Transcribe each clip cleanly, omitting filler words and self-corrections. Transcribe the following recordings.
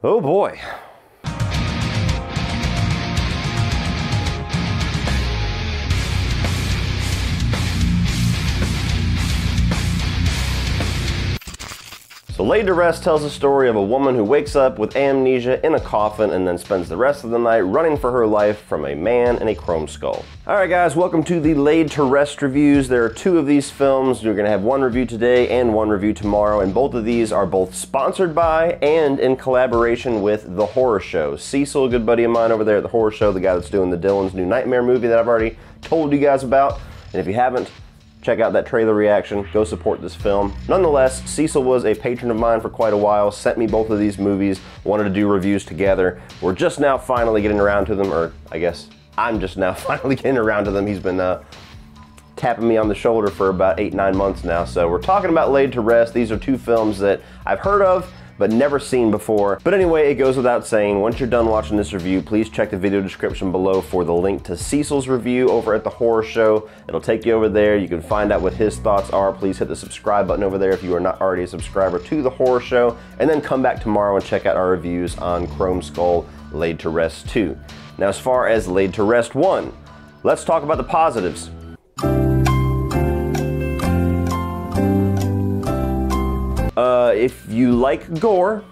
Oh boy. So Laid to Rest tells the story of a woman who wakes up with amnesia in a coffin and then spends the rest of the night running for her life from a man in a Chromeskull. Alright guys, welcome to the Laid to Rest reviews. There are two of these films. You're going to have one review today and one review tomorrow, and both of these are both sponsored by and in collaboration with The Horror Show. Cecil, a good buddy of mine over there at The Horror Show, the guy that's doing the Dylan's New Nightmare movie that I've already told you guys about. And if you haven't, check out that trailer reaction, go support this film. Nonetheless, Cecil was a patron of mine for quite a while, sent me both of these movies, wanted to do reviews together. We're just now finally getting around to them, or I guess I'm just now finally getting around to them. He's been tapping me on the shoulder for about 8-9 months now. So we're talking about Laid to Rest. These are two films that I've heard of, but never seen before. But anyway, it goes without saying, once you're done watching this review, please check the video description below for the link to Cecil's review over at The Horror Show. It'll take you over there. You can find out what his thoughts are. Please hit the subscribe button over there if you are not already a subscriber to The Horror Show. And then come back tomorrow and check out our reviews on Chromeskull Laid to Rest 2. Now, as far as Laid to Rest 1, let's talk about the positives. If you like gore,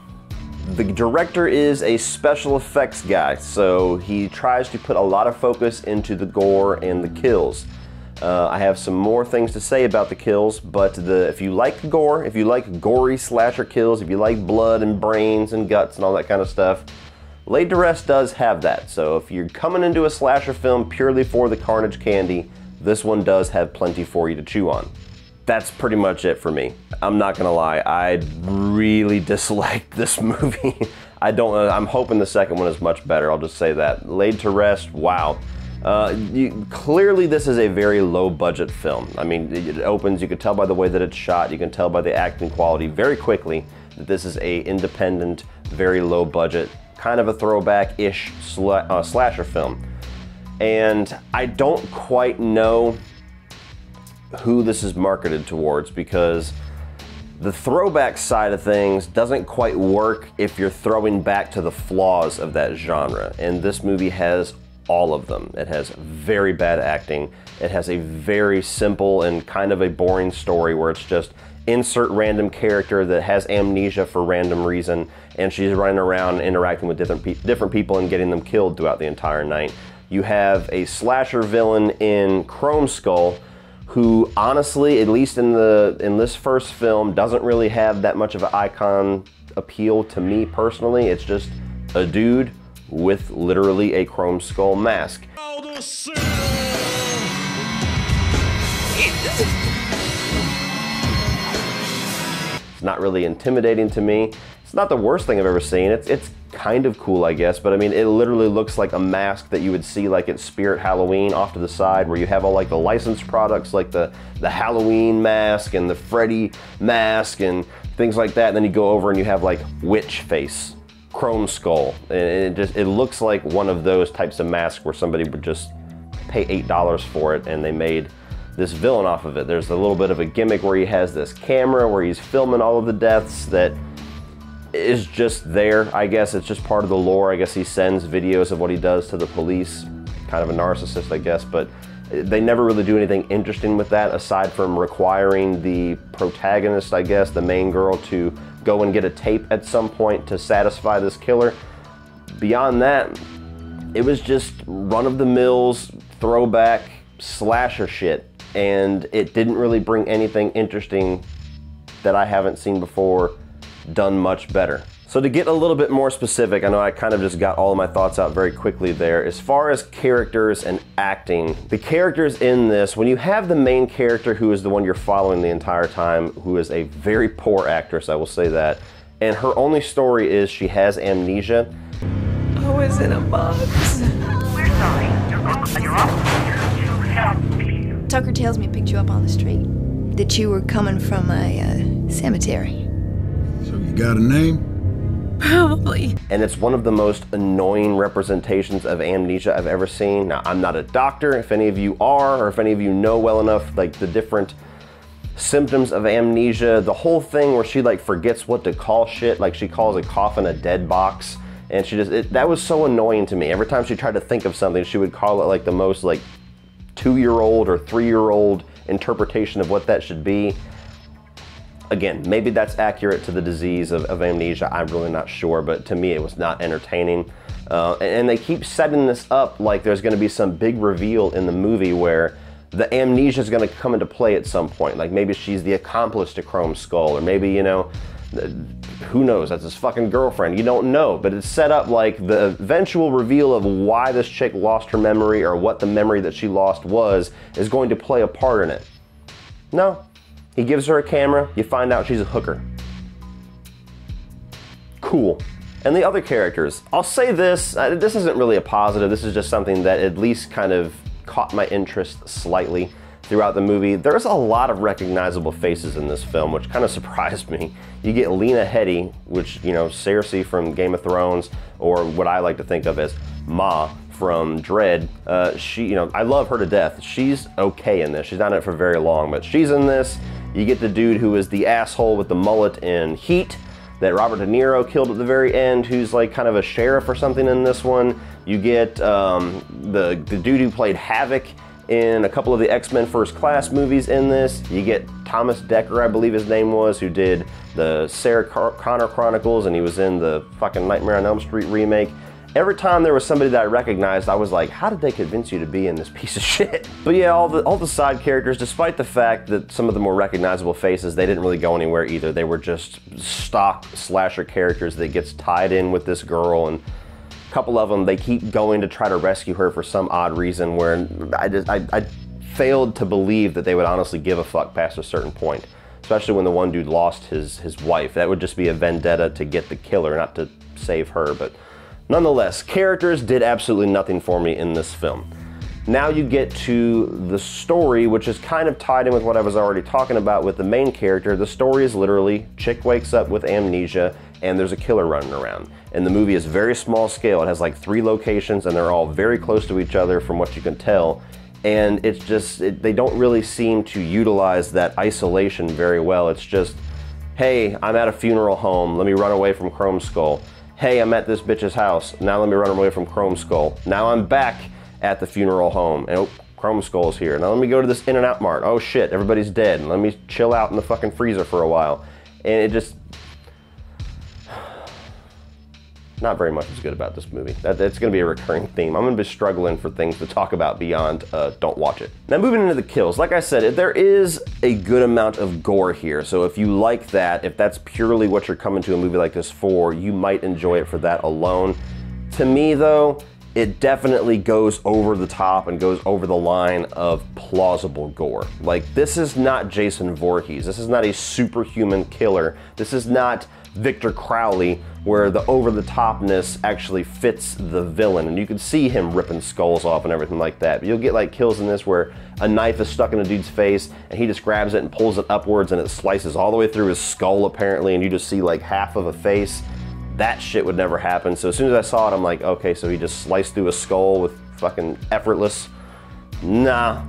the director is a special effects guy, so he tries to put a lot of focus into the gore and the kills. I have some more things to say about the kills, but if you like gore, if you like gory slasher kills, if you like blood and brains and guts and all that kind of stuff, Laid to Rest does have that. So if you're coming into a slasher film purely for the carnage candy, this one does have plenty for you to chew on. That's pretty much it for me. I'm not gonna lie, I really disliked this movie. I'm hoping the second one is much better, I'll just say that. Laid to Rest, wow. Clearly this is a very low budget film. I mean, it opens, you can tell by the way that it's shot, you can tell by the acting quality very quickly that this is a independent, very low budget, kind of a throwback-ish slasher film. And I don't quite know who this is marketed towards, because the throwback side of things doesn't quite work if you're throwing back to the flaws of that genre, and this movie has all of them. It has very bad acting, it has a very simple and kind of a boring story where it's just insert random character that has amnesia for random reason, and she's running around interacting with different people and getting them killed throughout the entire night. You have a slasher villain in Chromeskull who honestly, at least in this first film, doesn't really have that much of an icon appeal to me personally. It's just a dude with literally a Chromeskull mask. It's not really intimidating to me. It's not the worst thing I've ever seen. It's kind of cool, I guess, but I mean, it literally looks like a mask that you would see like at Spirit Halloween off to the side, where you have all like the licensed products like the Halloween mask and the Freddy mask and things like that, and then you go over and you have like Witch Face, Chromeskull, and it looks like one of those types of masks where somebody would just pay $8 for it and they made this villain off of it. There's a little bit of a gimmick where he has this camera where he's filming all of the deaths that is just there. I guess it's just part of the lore. I guess he sends videos of what he does to the police. Kind of a narcissist, I guess, but they never really do anything interesting with that aside from requiring the protagonist, I guess, the main girl, to go and get a tape at some point to satisfy this killer. Beyond that, it was just run-of-the-mills throwback slasher shit, and it didn't really bring anything interesting that I haven't seen before done much better. So to get a little bit more specific, I know I kind of just got all of my thoughts out very quickly there. As far as characters and acting, the characters in this, when you have the main character who is the one you're following the entire time, who is a very poor actress, I will say that, and her only story is she has amnesia. I was in a box. We're sorry. You're off to help me. Tucker tells me I picked you up on the street. That you were coming from a cemetery. So you got a name? Probably. And it's one of the most annoying representations of amnesia I've ever seen. Now, I'm not a doctor. If any of you are, or if any of you know well enough, like the different symptoms of amnesia. The whole thing where she like forgets what to call shit, like she calls a coffin a dead box. And she just, that was so annoying to me. Every time she tried to think of something, she would call it like the most like 2-year-old or 3-year-old interpretation of what that should be. Again, maybe that's accurate to the disease of amnesia. I'm really not sure, but to me it was not entertaining. And they keep setting this up like there's gonna be some big reveal in the movie where the amnesia is gonna come into play at some point. Like maybe she's the accomplice to Chromeskull, or maybe, you know, who knows, that's his fucking girlfriend, you don't know. But it's set up like the eventual reveal of why this chick lost her memory, or what the memory that she lost was, is going to play a part in it. No, he gives her a camera, you find out she's a hooker. Cool. And the other characters, I'll say this, this isn't really a positive, this is just something that at least kind of caught my interest slightly throughout the movie. There's a lot of recognizable faces in this film, which kind of surprised me. You get Lena Headey, which, you know, Cersei from Game of Thrones, or what I like to think of as Ma from Dread. She, you know, I love her to death. She's okay in this. She's not in it for very long, but she's in this. You get the dude who is the asshole with the mullet in Heat that Robert De Niro killed at the very end, who's like kind of a sheriff or something in this one. You get the dude who played Havoc in a couple of the X-Men First Class movies in this. You get Thomas Dekker, I believe his name was, who did the Sarah Connor Chronicles, and he was in the fucking Nightmare on Elm Street remake. Every time there was somebody that I recognized, I was like, how did they convince you to be in this piece of shit? But yeah, all the side characters, despite the fact that some of the more recognizable faces, they didn't really go anywhere either. They were just stock slasher characters that gets tied in with this girl, and a couple of them, they keep going to try to rescue her for some odd reason where I failed to believe that they would honestly give a fuck past a certain point. Especially when the one dude lost his wife. That would just be a vendetta to get the killer, not to save her. But nonetheless, characters did absolutely nothing for me in this film. Now you get to the story, which is kind of tied in with what I was already talking about with the main character. The story is literally, chick wakes up with amnesia and there's a killer running around. And the movie is very small scale. It has like 3 locations and they're all very close to each other from what you can tell. And it's just, they don't really seem to utilize that isolation very well. It's just, hey, I'm at a funeral home, let me run away from Chromeskull. Hey, I'm at this bitch's house, now let me run away from Chromeskull. Now I'm back at the funeral home, and oh, Chromeskull's here. Now let me go to this In-N-Out Mart. Oh shit, everybody's dead. And let me chill out in the fucking freezer for a while. And it just, not very much is good about this movie. That's gonna be a recurring theme. I'm gonna be struggling for things to talk about beyond don't watch it. Now moving into the kills, like I said, there is a good amount of gore here. So if you like that, if that's purely what you're coming to a movie like this for, you might enjoy it for that alone. To me though, it definitely goes over the top and goes over the line of plausible gore. Like, this is not Jason Voorhees. This is not a superhuman killer. This is not Victor Crowley, where the over-the-topness actually fits the villain, and you can see him ripping skulls off and everything like that. But you'll get like kills in this where a knife is stuck in a dude's face and he just grabs it and pulls it upwards and it slices all the way through his skull apparently, and you just see like half of a face. That shit would never happen. So as soon as I saw it, I'm like, okay, so he just sliced through a skull with fucking effortless. Nah.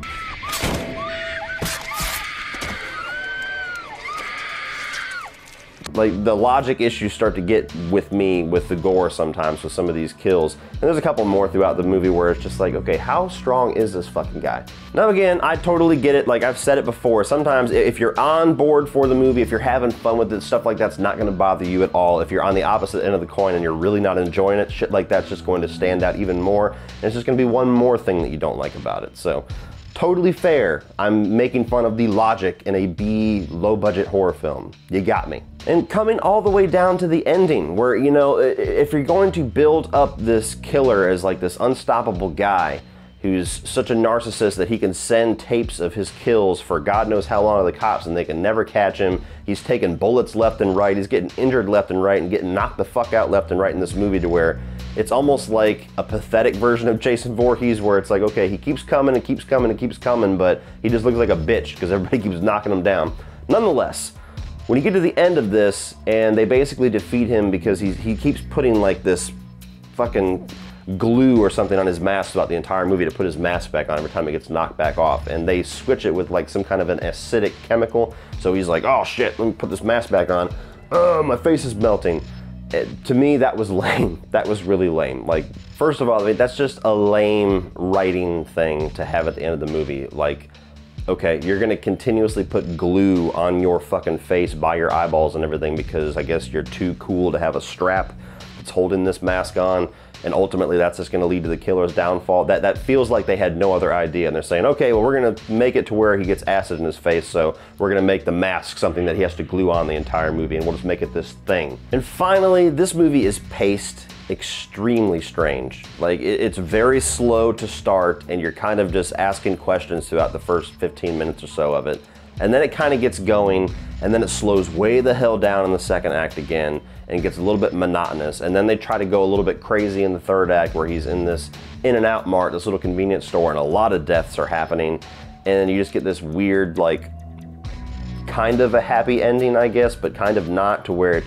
Like, the logic issues start to get with me with the gore sometimes with some of these kills. And there's a couple more throughout the movie where it's just like, okay, how strong is this fucking guy? Now again, I totally get it. Like I've said it before, sometimes if you're on board for the movie, if you're having fun with it, stuff like that's not gonna bother you at all. If you're on the opposite end of the coin and you're really not enjoying it, shit like that's just going to stand out even more. And it's just gonna be one more thing that you don't like about it. So, totally fair. I'm making fun of the logic in a B low-budget horror film. You got me. And coming all the way down to the ending, where, you know, if you're going to build up this killer as like this unstoppable guy who's such a narcissist that he can send tapes of his kills for God knows how long to the cops and they can never catch him. He's taking bullets left and right. He's getting injured left and right and getting knocked the fuck out left and right in this movie to where it's almost like a pathetic version of Jason Voorhees where it's like, okay, he keeps coming and keeps coming and keeps coming, but he just looks like a bitch because everybody keeps knocking him down. Nonetheless, when you get to the end of this and they basically defeat him because he keeps putting like this fucking glue or something on his mask throughout the entire movie to put his mask back on every time it gets knocked back off. And they switch it with like some kind of an acidic chemical. So he's like, oh shit, let me put this mask back on. Oh, my face is melting. To me, that was lame. That was really lame. Like, first of all, I mean, that's just a lame writing thing to have at the end of the movie. Like, okay, you're gonna continuously put glue on your fucking face by your eyeballs and everything because I guess you're too cool to have a strap that's holding this mask on, and ultimately that's just gonna lead to the killer's downfall. That feels like they had no other idea, and they're saying, okay, well, we're gonna make it to where he gets acid in his face, so we're gonna make the mask something that he has to glue on the entire movie, and we'll just make it this thing. And finally, this movie is paced extremely strange. Like, it's very slow to start, and you're kind of just asking questions throughout the first 15 minutes or so of it. And then it kind of gets going, and then it slows way the hell down in the second act again, and gets a little bit monotonous. And then they try to go a little bit crazy in the third act where he's in this In-N-Out Mart, this little convenience store, and a lot of deaths are happening. And you just get this weird, like, kind of a happy ending, I guess, but kind of not, to where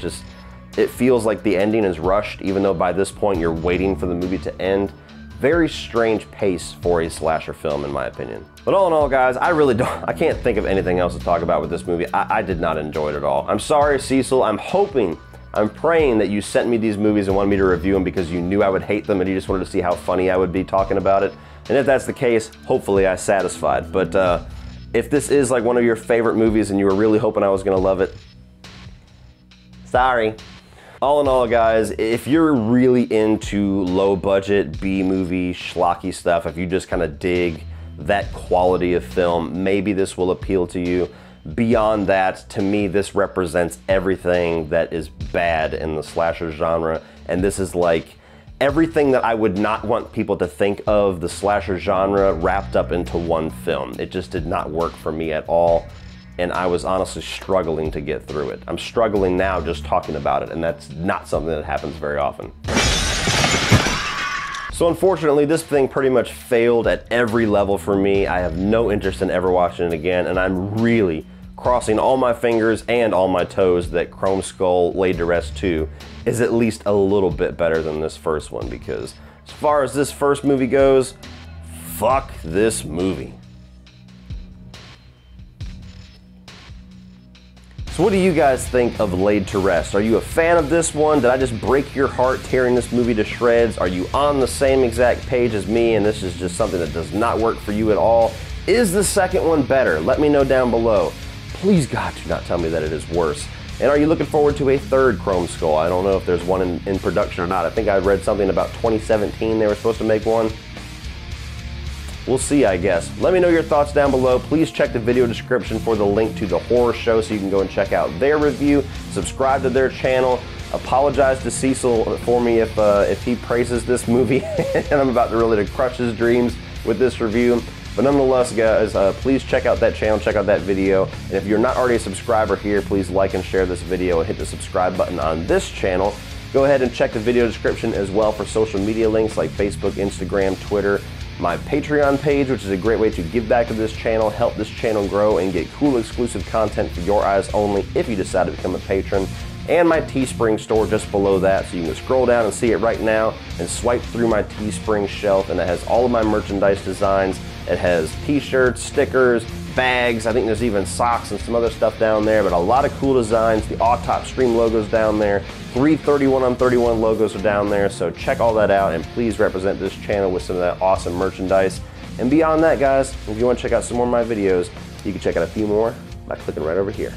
it feels like the ending is rushed, even though by this point you're waiting for the movie to end. Very strange pace for a slasher film, in my opinion. But all in all, guys, I can't think of anything else to talk about with this movie. I did not enjoy it at all. I'm sorry, Cecil. I'm praying that you sent me these movies and wanted me to review them because you knew I would hate them and you just wanted to see how funny I would be talking about it. And if that's the case, hopefully I satisfied. But if this is like one of your favorite movies and you were really hoping I was gonna love it, sorry. All in all, guys, if you're really into low-budget B-movie schlocky stuff, if you just kind of dig that quality of film, maybe this will appeal to you. Beyond that, to me, this represents everything that is bad in the slasher genre, and this is like everything that I would not want people to think of the slasher genre wrapped up into one film. It just did not work for me at all. And I was honestly struggling to get through it. I'm struggling now just talking about it, and that's not something that happens very often. So unfortunately, this thing pretty much failed at every level for me. I have no interest in ever watching it again, and I'm really crossing all my fingers and all my toes that Chromeskull Laid to Rest 2 is at least a little bit better than this first one, because as far as this first movie goes, fuck this movie. So what do you guys think of Laid to Rest? Are you a fan of this one? Did I just break your heart tearing this movie to shreds? Are you on the same exact page as me and this is just something that does not work for you at all? Is the second one better? Let me know down below. Please, God, do not tell me that it is worse. And are you looking forward to a third Chromeskull? I don't know if there's one in production or not. I think I read something about 2017 they were supposed to make one. We'll see, I guess. Let me know your thoughts down below. Please check the video description for the link to the horror show so you can go and check out their review. Subscribe to their channel. Apologize to Cecil for me if he praises this movie and I'm about to really crush his dreams with this review. But nonetheless, guys, please check out that channel, check out that video. And if you're not already a subscriber here, please like and share this video and hit the subscribe button on this channel. Go ahead and check the video description as well for social media links like Facebook, Instagram, Twitter, my Patreon page, which is a great way to give back to this channel, help this channel grow, and get cool exclusive content for your eyes only if you decide to become a patron, and my Teespring store just below that, so you can scroll down and see it right now and swipe through my Teespring shelf, and it has all of my merchandise designs. It has t-shirts, stickers, bags, I think there's even socks and some other stuff down there, but a lot of cool designs. The Autopsy Stream logo's down there. 331 on 31 logos are down there, so check all that out and please represent this channel with some of that awesome merchandise. And beyond that, guys, if you want to check out some more of my videos, you can check out a few more by clicking right over here.